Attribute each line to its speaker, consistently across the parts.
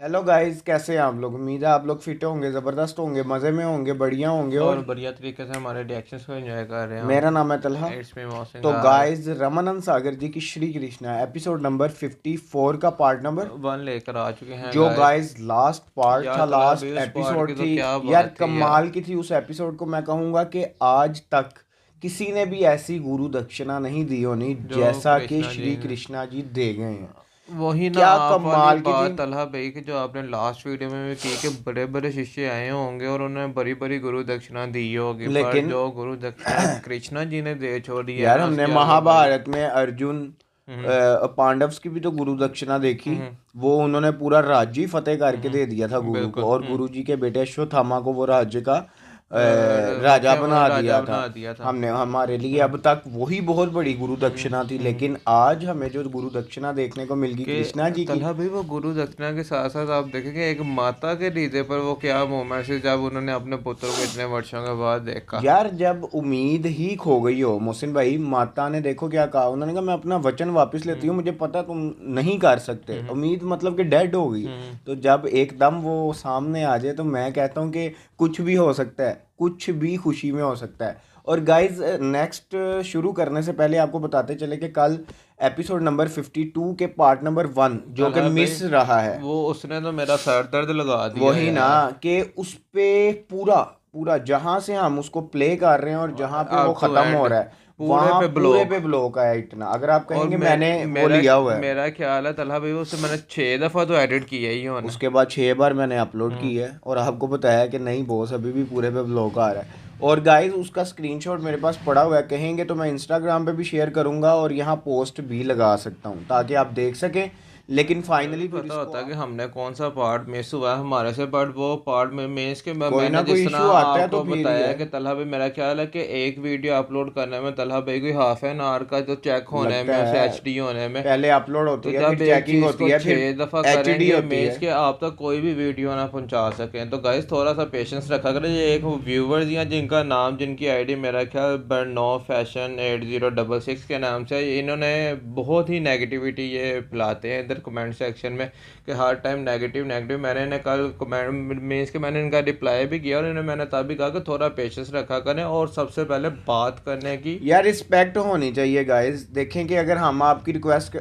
Speaker 1: Hello guys, कैसे हैं आप लोग। उम्मीद है आप लोग फिट होंगे, ज़बरदस्त होंगे, मज़े में होंगे, बढ़िया होंगे।
Speaker 2: और
Speaker 1: और
Speaker 2: बढ़िया तरीके से हमारे रिएक्शंस को एंजॉय कर रहे हैं
Speaker 1: मेरा
Speaker 2: हम।
Speaker 1: नाम है तलहा।
Speaker 2: इट्स मी मोहसिन
Speaker 1: तो
Speaker 2: गाइस।
Speaker 1: गाइस, रमानंद सागर जी की श्री कृष्णा एपिसोड नंबर 54 का पार्ट नंबर,
Speaker 2: वन लेकर आ चुके हैं
Speaker 1: जो
Speaker 2: गाइस।
Speaker 1: गाइस लास्ट पार्ट
Speaker 2: यार
Speaker 1: था,
Speaker 2: तला भी
Speaker 1: लास्ट
Speaker 2: उस पार्ट की
Speaker 1: एपिसोड
Speaker 2: तो
Speaker 1: थी।
Speaker 2: क्या
Speaker 1: यार
Speaker 2: बात थी यार।
Speaker 1: कमाल की थी उस एपिसोड को। मैं कहूँगा कि आज तक किसी ने भी ऐसी गुरु दक्षिणा नहीं दी होनी
Speaker 2: जो
Speaker 1: जैसा कि
Speaker 2: कृष्णा जी
Speaker 1: श्री
Speaker 2: हैं,
Speaker 1: कृष्णा जी दे गए हैं।
Speaker 2: वही ना
Speaker 1: क्या
Speaker 2: आप वाली
Speaker 1: कमाल की थी।
Speaker 2: बात तलहा भाई की जो आपने लास्ट वीडियो में भी की कि बड़े बड़े शिष्य आए होंगे और उन्होंने बड़ी बड़ी गुरु दक्षिणा दी होगी, पर
Speaker 1: लेकिन
Speaker 2: जो गुरु दक्षिणा कृष्णा जी ने दे छोड़ी है
Speaker 1: यार,
Speaker 2: ना
Speaker 1: हमने
Speaker 2: उसके आगे भाई।
Speaker 1: महाभारत में अर्जुन
Speaker 2: हम्म।
Speaker 1: पांडव्स की भी तो गुरु दक्षिणा देखी।
Speaker 2: हम्म।
Speaker 1: वो उन्होंने पूरा राज्य ही फतेह करके दे दिया था गुरु को,
Speaker 2: बिल्कुल।
Speaker 1: और गुरु जी के बेटे अश्वत्थामा को वो राज्य का राजा
Speaker 2: मुखिया
Speaker 1: बना
Speaker 2: राजा
Speaker 1: दिया था।
Speaker 2: बना दिया था।
Speaker 1: हमने हमारे लिए अब तक वही बहुत बड़ी गुरु दक्षिणा थी।
Speaker 2: हम्म।
Speaker 1: लेकिन आज हमें जो गुरु दक्षिणा देखने को मिल गई कृष्णा
Speaker 2: कि
Speaker 1: जी की।
Speaker 2: तलहा भी वो गुरु दक्षिणा के साथ साथ आप देखेंगे एक माता के रीते पर वो क्या मोमेंट्स है जब उन्होंने अपने पुत्र को इतने वर्षों के बाद देखा।
Speaker 1: यार, जब उम्मीद ही खो गई हो मोहसिन भाई, माता ने देखो क्या कहा। उन्होंने कहा मैं अपना वचन वापस लेती हूँ,
Speaker 2: हम्म।
Speaker 1: मुझे पता तुम नहीं कर सकते।
Speaker 2: हम्म।
Speaker 1: उम्मीद मतलब कि डेड हो गई।
Speaker 2: हम्म।
Speaker 1: तो जब एकदम वो सामने आ जाए तो मैं कहता हूँ कि कुछ भी हो सकता है, कुछ भी खुशी में हो सकता है। और गाइज, नेक्स्ट शुरू करने से पहले आपको बताते चले कि कल एपिसोड नंबर 52 के पार्ट नंबर 1 जो कि
Speaker 2: तलहा भाई
Speaker 1: मिस रहा है।
Speaker 2: वो उसने तो मेरा सर दर्द लगा दिया
Speaker 1: वही ना,
Speaker 2: यार।
Speaker 1: कि उस पे पूरा पूरा जहां से हम उसको प्ले कर रहे हैं और जहां पे वो
Speaker 2: अब तो
Speaker 1: खत्म हो
Speaker 2: एंड
Speaker 1: रहा है,
Speaker 2: पूरे
Speaker 1: वहां
Speaker 2: पे
Speaker 1: पूरे
Speaker 2: ब्लॉक।
Speaker 1: पे ब्लॉक आया इतना। अगर आप
Speaker 2: और
Speaker 1: कहेंगे
Speaker 2: मैं
Speaker 1: मैंने वो
Speaker 2: मेरा
Speaker 1: लिया हुआ है।
Speaker 2: मेरा ख्याल है तलहा भाई उसे मैंने 6 दफ़ा तो एडिट किया ही होना।
Speaker 1: उसके बाद 6 बार मैंने अपलोड की
Speaker 2: हम्म।
Speaker 1: है और आपको बताया कि नहीं बॉस, अभी भी पूरे पे ब्लॉक आ रहा है। और गाइस, उसका स्क्रीनशॉट मेरे पास पड़ा हुआ है। कहेंगे तो मैं इंस्टाग्राम पे भी शेयर करूंगा और यहाँ पोस्ट भी लगा सकता हूँ ताकि आप देख सकें। लेकिन
Speaker 2: मुझे भी
Speaker 1: फाइनली फिर
Speaker 2: पता
Speaker 1: इसको
Speaker 2: होता कि हमने कौन सा पार्ट मिस हुआ है हमारे से, बट वो पार्ट में मिस के
Speaker 1: कोई ना
Speaker 2: मैंने
Speaker 1: कोई
Speaker 2: जिस तरह
Speaker 1: इशू आता है तो
Speaker 2: आपको
Speaker 1: फिर ही
Speaker 2: बताया
Speaker 1: है।
Speaker 2: कि तलहा भाई मेरा ख्याल है कि एक वीडियो अपलोड करने में तलहा भाई कोई हाफ एन आवर का जो चेक होने
Speaker 1: लगता
Speaker 2: में उसे
Speaker 1: है
Speaker 2: एचडी होने में।
Speaker 1: पहले अपलोड होती
Speaker 2: तो
Speaker 1: है, फिर
Speaker 2: जब एक
Speaker 1: चेकिंग
Speaker 2: चीज़
Speaker 1: होती
Speaker 2: को
Speaker 1: है, फिर
Speaker 2: 6 दफ़ा
Speaker 1: एचडी
Speaker 2: करेंगे
Speaker 1: होती
Speaker 2: मीन्स
Speaker 1: है।
Speaker 2: कि आप तक कोई भी वीडियो ना पहुंचा सकें, तो गाइस थोड़ा सा पेशेंस रखा करें। ये एक व्यूवर्स हैं जिनका नाम, जिनकी आईडी मेरा ख्याल बर्नो फैशन 8066 के नाम से है। इन्होंने बहुत ही नेगेटिविटी ये फैलाते हैं इधर कमेंट सेक्शन में कि हर टाइम नेगेटिव नेगेटिव। मैंने इन्हें कल कमेंट मीन्स के मैंने इनका रिप्लाई भी किया और इन्हें मैंने तब भी कहा कि थोड़ा पेशेंस रखा करें और सबसे पहले बात करने की।
Speaker 1: यार, रिस्पेक्ट होनी चाहिए गाइस। देखें कि अगर हम आपकी रिक्वेस्ट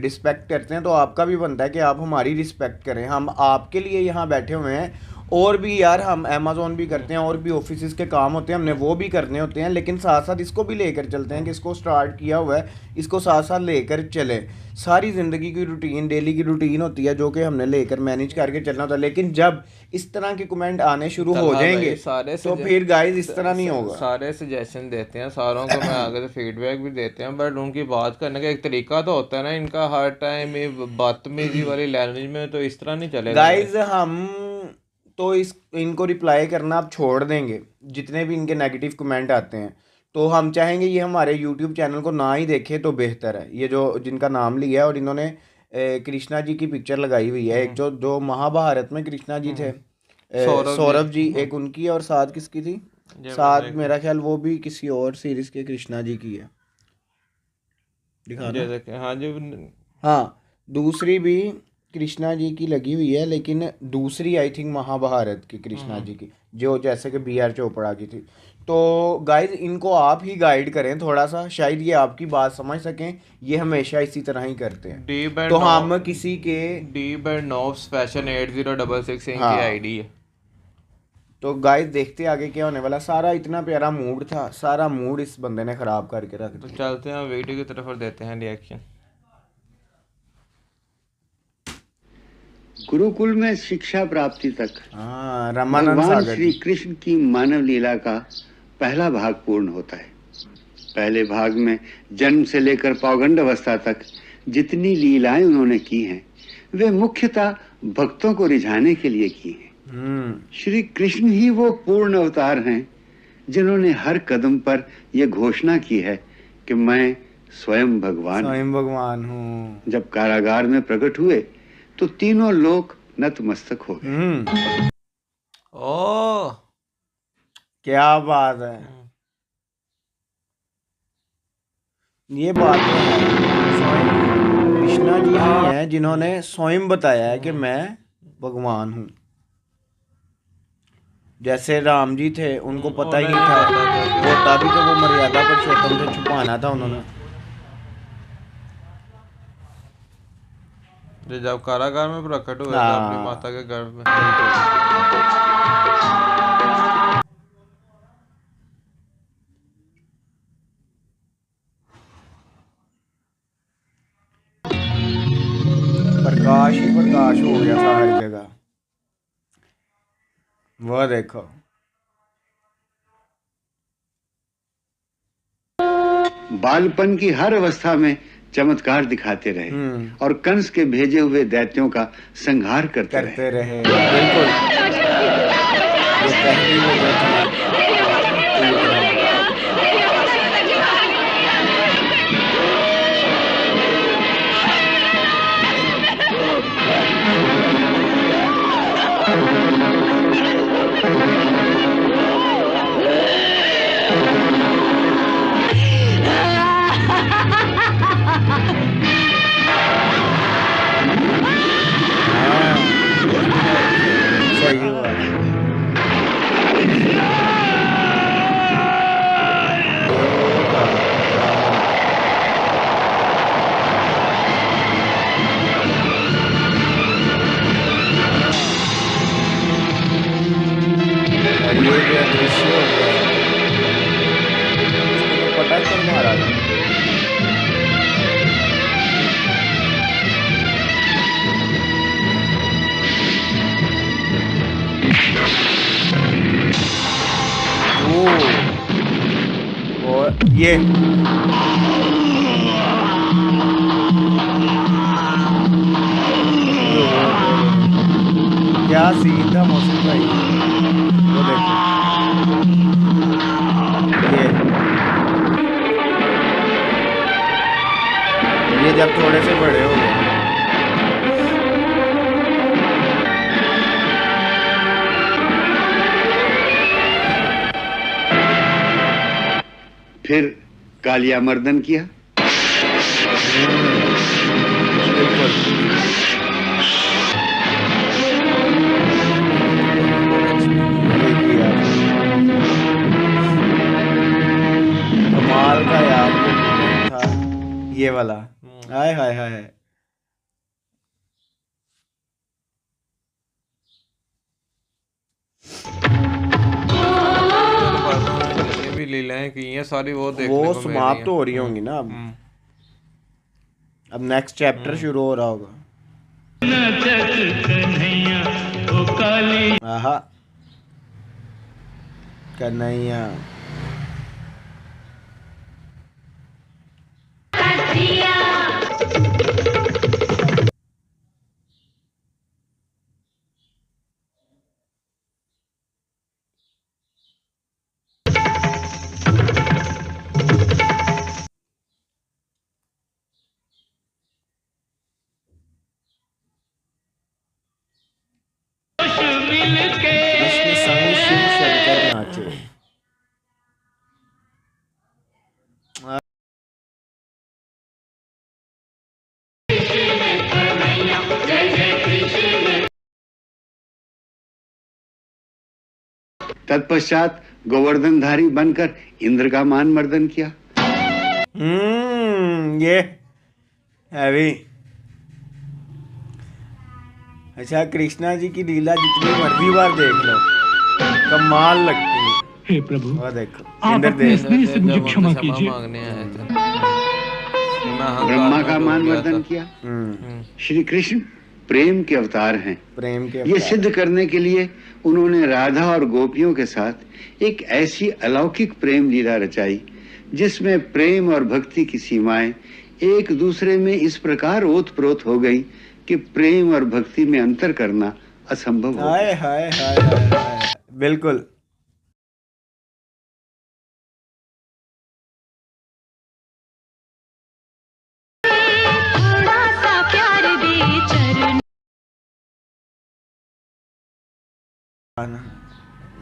Speaker 1: रिस्पेक्ट करते हैं तो आपका भी बनता है कि आप हमारी रिस्पेक्ट करें। हम आपके लिए यहाँ बैठे हुए हैं। और भी यार, हम अमेजोन भी करते हैं और भी ऑफिस के काम होते हैं, हमने वो भी करने होते हैं। लेकिन साथ साथ इसको भी लेकर चलते हैं कि इसको स्टार्ट किया हुआ है, इसको साथ साथ लेकर चले। सारी ज़िंदगी की रूटीन, डेली की रूटीन होती है जो कि हमने लेकर मैनेज करके चलना होता है। लेकिन जब इस तरह के कमेंट आने शुरू हो
Speaker 2: तलहा
Speaker 1: जाएंगे
Speaker 2: भाई सारे
Speaker 1: तो फिर गाइस इस तरह नहीं होगा।
Speaker 2: सारे सजेशन देते हैं, सारों को मैं आगे से फीडबैक भी देते हैं, बट उनकी बात करने का एक तरीका तो होता है ना इनका। हर टाइम ये बदतमीजी वाली लैंग्वेज में तो इस तरह नहीं चलेगा
Speaker 1: गाइज,
Speaker 2: गाइस।
Speaker 1: हम तो इस इनको रिप्लाई करना आप छोड़ देंगे। जितने भी इनके नेगेटिव कमेंट आते हैं तो हम चाहेंगे ये हमारे यूट्यूब चैनल को ना ही देखें तो बेहतर है। ये जो जिनका नाम लिया है और इन्होंने कृष्णा जी की पिक्चर लगाई हुई है, एक
Speaker 2: हम्म।
Speaker 1: जो जो महाभारत में कृष्णा जी थे,
Speaker 2: हम्म। सौरभ जी।
Speaker 1: सौरभ जी, एक उनकी, और साथ किसकी थी।
Speaker 2: ये मैं
Speaker 1: साथ
Speaker 2: देख
Speaker 1: मेरा ख्याल वो भी किसी और सीरीज के कृष्णा जी की है। दिखाना।
Speaker 2: ये देखे हाँ जी।
Speaker 1: हाँ, दूसरी भी कृष्णा जी की लगी हुई है, लेकिन दूसरी आई थिंक महाभारत की कृष्णा
Speaker 2: हम्म।
Speaker 1: जी की, जो जैसे कि बी आर चोपड़ा की थी। तो गाइज, इनको आप ही गाइड करें थोड़ा सा, शायद ये आपकी बात समझ सकें। ये हमेशा इसी तरह ही करते हैं।
Speaker 2: डी बाय
Speaker 1: तो
Speaker 2: नो
Speaker 1: हम किसी के।
Speaker 2: डी बाय नोव्स फैशन 8066 इनकी
Speaker 1: हाँ,
Speaker 2: आईडी है।
Speaker 1: तो गाइज देखते आगे क्या होने वाला। सारा इतना प्यारा मूड था, सारा मूड इस बंदे ने ख़राब करके रख
Speaker 2: तो
Speaker 1: दिया।
Speaker 2: चलते हैं वीडियो की तरफ और देते हैं रिएक्शन।
Speaker 3: गुरुकुल में शिक्षा प्राप्ति तक
Speaker 1: हाँ, रामानंद
Speaker 3: भगवान
Speaker 1: सागर
Speaker 3: श्री
Speaker 1: जी।
Speaker 3: कृष्ण की मानव लीला का पहला भाग पूर्ण होता है। पहले भाग में जन्म से लेकर पौगंड अवस्था तक जितनी लीलाएं उन्होंने की हैं, वे मुख्यतः भक्तों को रिझाने के लिए की हैं। श्री कृष्ण ही वो पूर्ण अवतार हैं जिन्होंने हर कदम पर यह घोषणा की है कि मैं स्वयं भगवान हूं।
Speaker 1: स्वयं भगवान हूँ।
Speaker 3: जब कारागार में प्रकट हुए तो तीनों लोक नतमस्तक हो गए।
Speaker 2: ओ
Speaker 1: क्या बात है। ये बात तो है। स्वयं कृष्णा जी ही हैं जिन्होंने स्वयं बताया है कि मैं भगवान हूँ। जैसे राम जी थे, उनको पता ही नहीं था, होता भी तो वो मर्यादा पुरुषोत्तम से छुपाना था उन्होंने।
Speaker 2: ये जब कारागार में प्रकट हुए थे अपनी
Speaker 1: हाँ
Speaker 2: माता के गर्भ में।
Speaker 1: प्रकाश ही प्रकाश हो गया था हर जगह। वह देखो,
Speaker 3: बालपन की हर अवस्था में चमत्कार दिखाते रहे और कंस के भेजे हुए दैत्यों का संहार करते रहे।
Speaker 1: बिल्कुल। ये पहली वजह थी टूटना। सही हुआ। और ये जो दृश्य हो गया, इसको तो पटक कर मारा था। और ये क्या सीन था मौसम भाई, वो देखो ये जब थोड़े से बड़े हो गए।
Speaker 3: फिर कालिया मर्दन किया।
Speaker 1: कमाल का यार था ये वाला। हाय हाय हाय।
Speaker 2: भी लीलाएं की हैं सारी, वो देखने
Speaker 1: वो
Speaker 2: को मिल रही
Speaker 1: समाप्त
Speaker 2: हैं।
Speaker 1: हो रही होंगी ना अब नेक्स्ट चैप्टर शुरू हो रहा होगा। आहा कन्हैया। कृष्ण संग शिव शंकर नाचे।
Speaker 3: तत्पश्चात गोवर्धनधारी बनकर इंद्र का मान मर्दन किया।
Speaker 1: ये हैवी। अच्छा, कृष्णा जी की लीला जितनी मर्जी बार देख लो, कमाल लगती है।
Speaker 4: हे प्रभु,
Speaker 1: और देखो
Speaker 4: आप
Speaker 1: इंद्र
Speaker 4: अपने
Speaker 1: देव
Speaker 4: स्नेह से मुझे क्षमा कीजिए।
Speaker 2: मांगने आए थे। मैं अहंकार
Speaker 3: ब्रह्मा
Speaker 2: में
Speaker 3: का
Speaker 2: डूब
Speaker 3: मान
Speaker 2: गया
Speaker 3: मर्दन
Speaker 2: था।
Speaker 3: किया। श्री कृष्ण प्रेम के अवतार हैं।
Speaker 1: प्रेम के
Speaker 3: ये
Speaker 1: अवतार।
Speaker 3: सिद्ध करने के लिए उन्होंने राधा और गोपियों के साथ एक ऐसी अलौकिक प्रेम लीला रचाई जिसमें प्रेम और भक्ति की सीमाएं एक दूसरे में इस प्रकार ओत-प्रोत हो गई कि प्रेम और भक्ति में अंतर करना असंभव हो
Speaker 1: हाय
Speaker 3: गया।
Speaker 1: हाय हाय हाय हाय। बिल्कुल।
Speaker 5: थोड़ा सा प्यार दे चरण।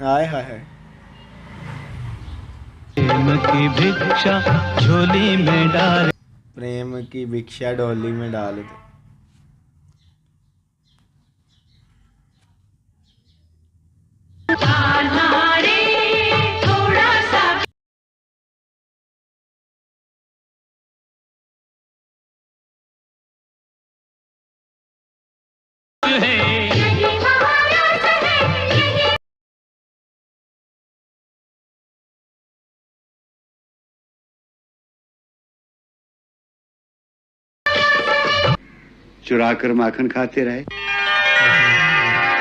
Speaker 1: हाय हाय हाय।
Speaker 4: प्रेम की भिक्षा झोली में डाल।
Speaker 1: प्रेम की भिक्षा डोली में डाल दे।
Speaker 3: चुरा कर माखन खाते रहे,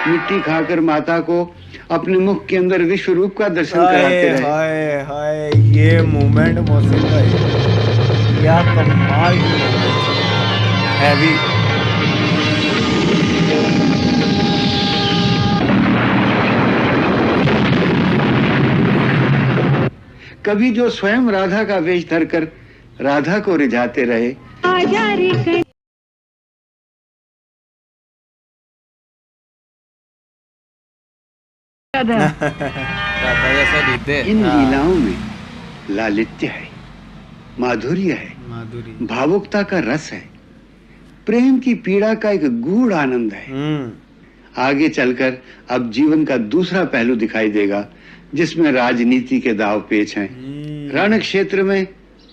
Speaker 3: मिट्टी खाकर माता को अपने मुख के अंदर विश्व रूप का दर्शन कराते
Speaker 1: हाय
Speaker 3: रहे।
Speaker 1: हाय हाय, ये मोमेंट मोहसिन भाई क्या कमाल की मोमेंट, हैवी।
Speaker 3: कभी जो स्वयं राधा का वेश धरकर राधा को रिझाते रहे,
Speaker 5: आजा रे कहीं
Speaker 2: राधा जैसा रीते
Speaker 3: इन लीलाओं में लालित्य है, माधुर्य है,
Speaker 1: माधुरी।
Speaker 3: भावुकता का रस है, प्रेम की पीड़ा का एक गूढ़ आनंद है। आगे चलकर अब जीवन का दूसरा पहलू दिखाई देगा, जिसमें राजनीति के दाव पेच हैं। रण क्षेत्र में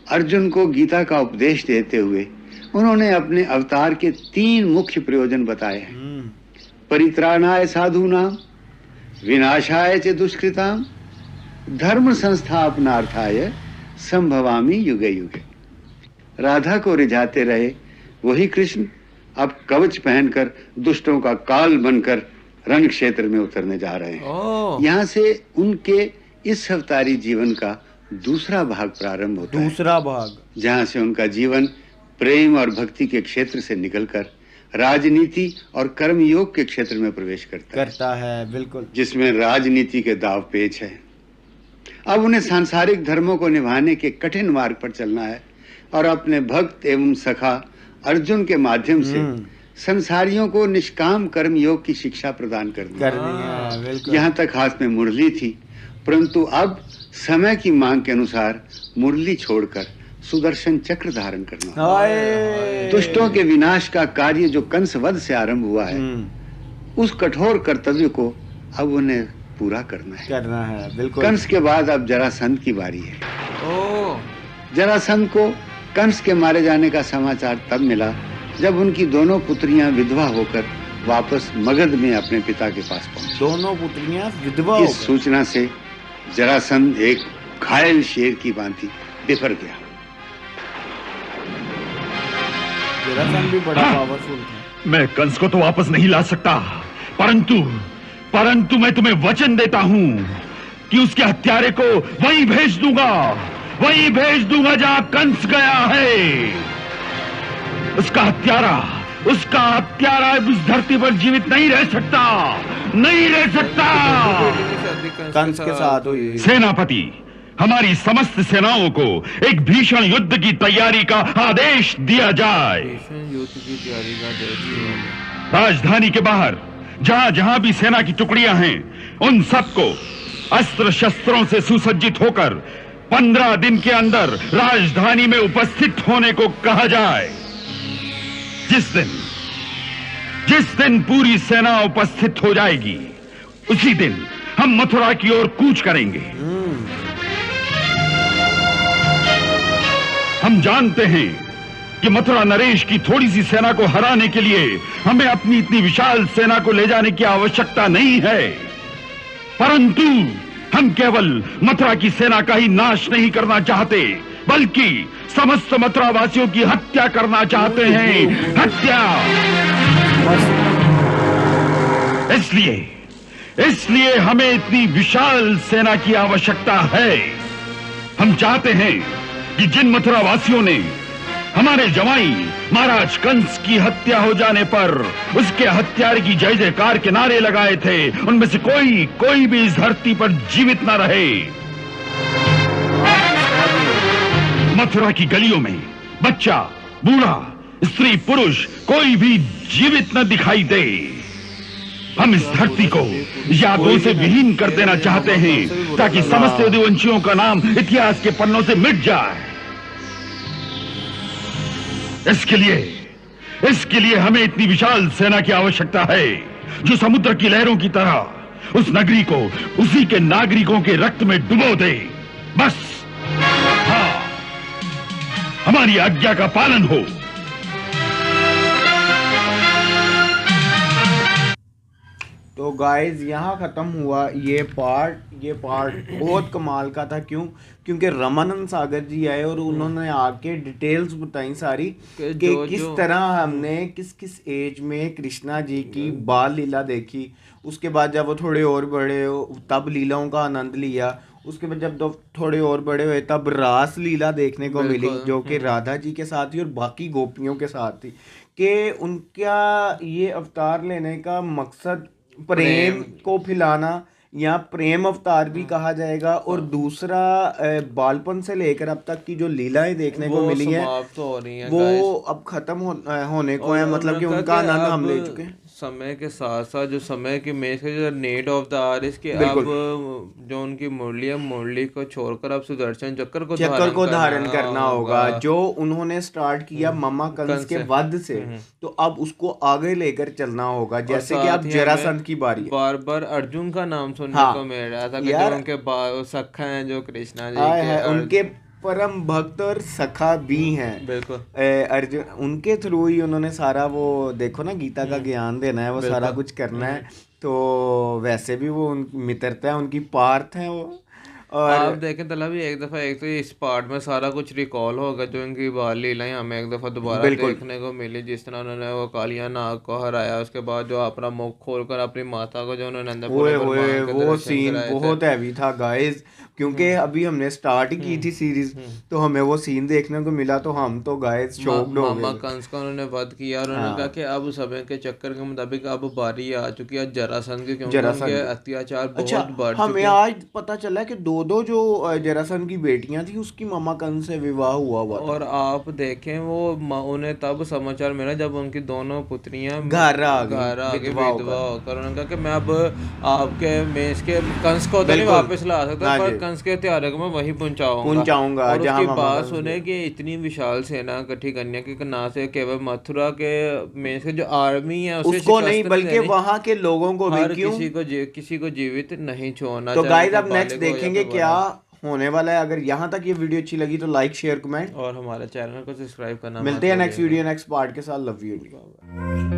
Speaker 3: अर्जुन को गीता का उपदेश देते हुए उन्होंने अपने अवतार के 3 मुख्य प्रयोजन बताए हैं। परित्राणाय साधूनां, विनाशाय च दुष्कृतां, धर्म संस्थापनार्थाय संभवामि युगे युगे। राधा को रिझाते रहे वही कृष्ण अब कवच पहनकर दुष्टों का काल बनकर रण क्षेत्र में उतरने जा रहे हैं। यहाँ से उनके इस अवतारी जीवन का दूसरा भाग प्रारंभ होता है,
Speaker 1: दूसरा भाग,
Speaker 3: जहाँ से उनका जीवन प्रेम और भक्ति के क्षेत्र से निकलकर राजनीति और कर्म योग के क्षेत्र में प्रवेश करता
Speaker 1: है। बिल्कुल,
Speaker 3: जिसमें राजनीति के दाव पेच है। अब उन्हें सांसारिक धर्मों को निभाने के कठिन मार्ग पर चलना है और अपने भक्त एवं सखा अर्जुन के माध्यम से संसारियों को निष्काम कर्म योग की शिक्षा प्रदान करनी
Speaker 1: है। बिल्कुल।
Speaker 3: यहाँ तक हाथ में मुरली थी, परंतु अब समय की मांग के अनुसार मुरली छोड़कर सुदर्शन चक्र धारण करना। दुष्टों के विनाश का कार्य जो कंस वध से आरंभ हुआ है, उस कठोर कर्तव्य को अब उन्हें पूरा करना है। बिल्कुल। कंस के बाद अब जरासंध की बारी है। जरासंध को कंस के मारे जाने का समाचार तब मिला जब उनकी दोनों पुत्रियां विधवा होकर वापस मगध में अपने पिता के पास पहुंची।
Speaker 1: दोनों पुत्रियां विधवा
Speaker 3: इस सूचना से जरासंध एक घायल शेर की भांति बिफर गया।
Speaker 1: जरासंध भी बड़ा पावरफुल था।
Speaker 6: मैं कंस को तो वापस नहीं ला सकता, परंतु मैं तुम्हें वचन देता हूं कि उसके हत्यारे को वहीं भेज दूंगा जहां कंस गया है। उसका हत्यारा इस धरती पर जीवित नहीं रह सकता।
Speaker 1: कंस के साथ हुई।
Speaker 6: सेनापति, हमारी समस्त सेनाओं को एक भीषण युद्ध की तैयारी का आदेश दिया जाए। राजधानी के बाहर जहां जहां भी सेना की टुकड़ियां हैं, उन सबको अस्त्र शस्त्रों से सुसज्जित होकर 15 दिन के अंदर राजधानी में उपस्थित होने को कहा जाए। जिस दिन पूरी सेना उपस्थित हो जाएगी, उसी दिन हम मथुरा की ओर कूच करेंगे। हम जानते हैं कि मथुरा नरेश की थोड़ी सी सेना को हराने के लिए हमें अपनी इतनी विशाल सेना को ले जाने की आवश्यकता नहीं है, परंतु हम केवल मथुरा की सेना का ही नाश नहीं करना चाहते, बल्कि समस्त मथुरा वासियों की हत्या करना चाहते हैं। हत्या। इसलिए हमें इतनी विशाल सेना की आवश्यकता है। हम चाहते हैं कि जिन मथुरा वासियों ने हमारे जवाई महाराज कंस की हत्या हो जाने पर उसके हत्यारे की जय जयकार के नारे लगाए थे, उनमें से कोई भी इस धरती पर जीवित न रहे। मथुरा की गलियों में बच्चा, बूढ़ा, स्त्री, पुरुष कोई भी जीवित न दिखाई दे। हम इस धरती को यादों से विहीन कर देना चाहते हैं ताकि समस्त यदुवंशियों का नाम इतिहास के पन्नों से मिट जाए। इसके लिए हमें इतनी विशाल सेना की आवश्यकता है जो समुद्र की लहरों की तरह उस नगरी को उसी के नागरिकों के रक्त में डुबो दे। बस हाँ, हमारी आज्ञा का पालन हो।
Speaker 1: तो गाइस यहाँ ख़त्म हुआ ये पार्ट बहुत कमाल का था। क्यों? क्योंकि रमानंद सागर जी आए और उन्होंने आके डिटेल्स बताई सारी कि किस तरह हमने किस किस एज में कृष्णा जी की बाल लीला देखी। उसके बाद जब वो थोड़े और बड़े हो तब लीलाओं का आनंद लिया। उसके बाद जब थोड़े और बड़े हुए तब रास लीला देखने को मिली, जो कि राधा जी के साथ थी और बाकी गोपियों के साथ थी। कि उनका ये अवतार लेने का मकसद प्रेम को फैलाना या प्रेम अवतार भी कहा जाएगा। और दूसरा बालपन से लेकर अब तक की जो लीलाएं देखने को मिली हैं वो अब खत्म होने को है, मतलब कि उनका आनंद हम ले चुके हैं।
Speaker 2: समय के साथ साथ जो समय की मेज के जो नीड ऑफ द आर इसके अब जो उनकी मुरली को छोड़कर अब सुदर्शन चक्र को धारण
Speaker 1: करना होगा, जो उन्होंने स्टार्ट किया ममा कंस के वध से, तो अब उसको आगे लेकर चलना होगा। जैसे कि अब जरासंध की बारी है।
Speaker 2: बार बार अर्जुन का नाम सुनने को मिल रहा था कि जो उनके सखा हैं जो कृष्णा जी के,
Speaker 1: उनके परम भक्त और सखा भी हैं।
Speaker 2: बिल्कुल
Speaker 1: अर्जुन उनके थ्रू ही उन्होंने सारा वो देखो ना गीता का ज्ञान देना है, वो सारा कुछ करना है। तो वैसे भी वो मित्रता है उनकी पार्थ है वो।
Speaker 2: और आप देखें तला भी एक दफ़ा एक तो इस पार्ट में सारा कुछ रिकॉल होगा जो इनकी बाल लीलाएं हमें एक दफ़ा दोबारा देखने को मिली। जिस तरह उन्होंने वो कालिया नाग को हराया, उसके बाद जो अपना मुख खोलकर अपनी माता को जो उन्होंने अंदर
Speaker 1: वो सीन बहुत हैवी था गाइस। क्योंकि अभी हमने स्टार्ट ही की थी सीरीज, तो हमें वो सीन देखने को मिला तो हम तो गाइस शॉक्ड हो गए।
Speaker 2: मामा कंस का उन्होंने वध किया और उन्होंने कहा कि अब समय के चक्कर के मुताबिक अब बारी आ चुकी है जरासंध की, क्योंकि उनके अत्याचार बहुत बढ़ चुके।
Speaker 1: हमें आज पता चला कि दो जो जरासंध की बेटियां थी उसकी मामा कंस से विवाह हुआ था।
Speaker 2: और आप देखें वो उन्हें तब समाचार मिला जब उनकी दोनों पुत्रियां
Speaker 1: घर आ गई
Speaker 2: विधवा होकर। उन्होंने कहा कि मैं अब आपके मेज के कंस को तो नहीं वापस ला सकता, पर कंस के हत्यारे को मैं वहीं पहुंचाऊंगा। और उसकी बात सुने कि इतनी विशाल सेना इकट्ठी करने की ना से केवल मथुरा के मेज के जो आर्मी है उसको नहीं बल्कि वहां के लोगों को भी किसी को जीवित नहीं छोड़ना।
Speaker 1: तो गाइस अब नेक्स्ट देखेंगे क्या होने वाला है। अगर यहाँ तक ये वीडियो अच्छी लगी तो लाइक शेयर कमेंट
Speaker 2: और हमारे चैनल को सब्सक्राइब करना।
Speaker 1: मिलते हैं नेक्स्ट वीडियो नेक्स्ट पार्ट के साथ। Love you.